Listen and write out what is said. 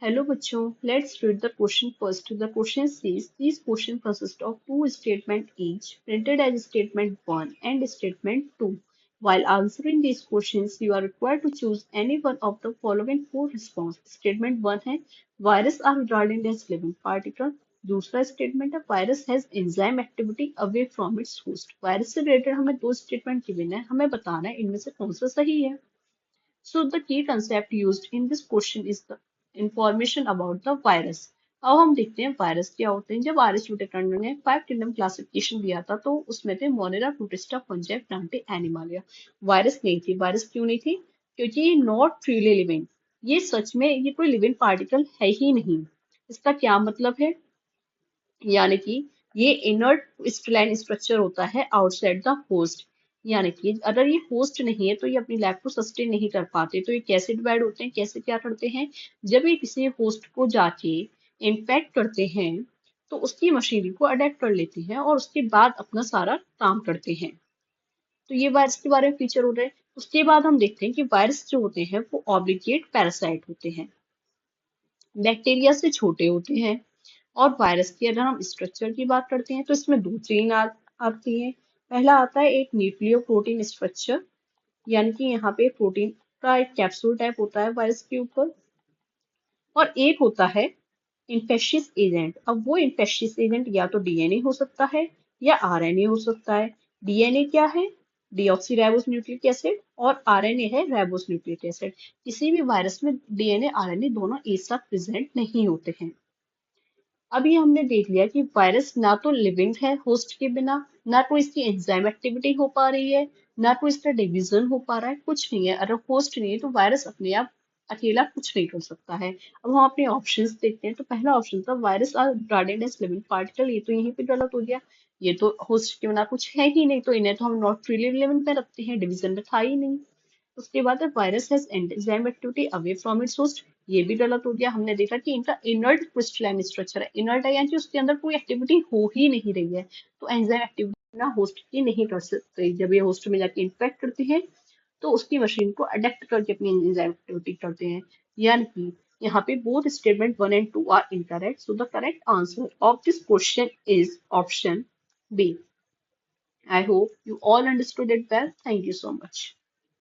Hello बच्चों, let's read the question first. The question says these question consist of two statement each, printed as statement 1 and statement 2. While answering these questions, you are required to choose any one of the following four response. Statement 1 है virus are regarded as living particle. दूसरा statement है virus has enzyme activity away from its host. Virus से related हमें दो statement given है, हमें बताना है इनमें से कौन सा सही है. So the key concept used in this question is the information about the virus. अब हम देखते हैं वायरस क्या होते हैं. जब आरिस्टोटल ने 5 किंगडम क्लासिफिकेशन दिया था तो उसमें थे Monera, protista, fungi, Plantae, Animalia. Virus नहीं थी. वायरस क्यों नहीं थी? क्योंकि ये नॉट फ्रीली लिविंग. ये सच में ये कोई लिविंग पार्टिकल है ही नहीं. इसका क्या मतलब है? यानी कि ये इनर्ट क्रिस्टलाइन स्ट्रक्चर होता है आउटसाइड द होस्ट. यानी कि अगर ये होस्ट नहीं है तो ये अपनी लाइफ को सस्टेन नहीं कर पाते. तो ये कैसे डिवाइड होते हैं, कैसे क्या करते हैं? जब ये किसी होस्ट को जाके इन्फेक्ट करते हैं तो उसकी मशीनरी को अडेप्ट कर लेते हैं और उसके बाद अपना सारा काम करते हैं. तो ये वायरस के बारे में फीचर हो रहे हैं. उसके बाद हम देखते हैं कि वायरस जो होते हैं वो ऑब्लिगेट पैरासाइट होते हैं, बैक्टीरिया से छोटे होते हैं. और वायरस की अगर हम स्ट्रक्चर की बात करते हैं तो इसमें दो चेन आती है. पहला आता है एक न्यूक्लियो प्रोटीन स्ट्रक्चर, यानी कि यहाँ पे प्रोटीन का एक कैप्सूल टाइप होता है वायरस के ऊपर. और एक होता है इन्फेक्शियस एजेंट. अब वो इन्फेक्शियस एजेंट या तो डीएनए हो सकता है या आरएनए हो सकता है. डीएनए क्या है? Deoxy ribose nucleic acid. और आरएनए है राइबोस न्यूक्लिक एसिड. किसी भी वायरस में डीएनए आरएनए दोनों एक साथ प्रेजेंट नहीं होते हैं. अभी हमने देख लिया कि वायरस ना तो लिविंग है होस्ट के बिना, ना तो इसकी एंजाइम एक्टिविटी हो पा रही है, ना तो इसका डिवीजन हो पा रहा है, कुछ नहीं है. अगर होस्ट नहीं है तो वायरस अपने आप अकेला कुछ नहीं कर सकता है. अब हम अपने ऑप्शंस देखते हैं. तो पहला ऑप्शन था virus are regarded as living particle. ये तो यहीं पे गलत हो गया. ये तो होस्ट के बिना कुछ है ही नहीं, तो इन्हें तो हम नॉट फ्रीली लिविंग में रखते हैं, डिवीजन में था ही नहीं. उसके बाद है virus has enzyme activity away from its host. ये भी गलत हो गया. हमने देखा कि इनका इनर्ट क्रिस्टलाइन स्ट्रक्चर है. इनर्ट है यानी कि उसके अंदर कोई एक्टिविटी हो ही नहीं रही है. तो एंजाइम एक्टिविटी ना होस्ट की नहीं कर सकते. जब ये होस्ट में जाके इन्फेक्ट करते हैं तो उसकी मशीन को अडेप्ट करके अपनी एंजाइम एक्टिविटी करते हैं. यानी कि यहाँ पे both statement 1 and 2 are incorrect. So the correct answer of this question is option B. I hope you all understood it well. Thank you so much.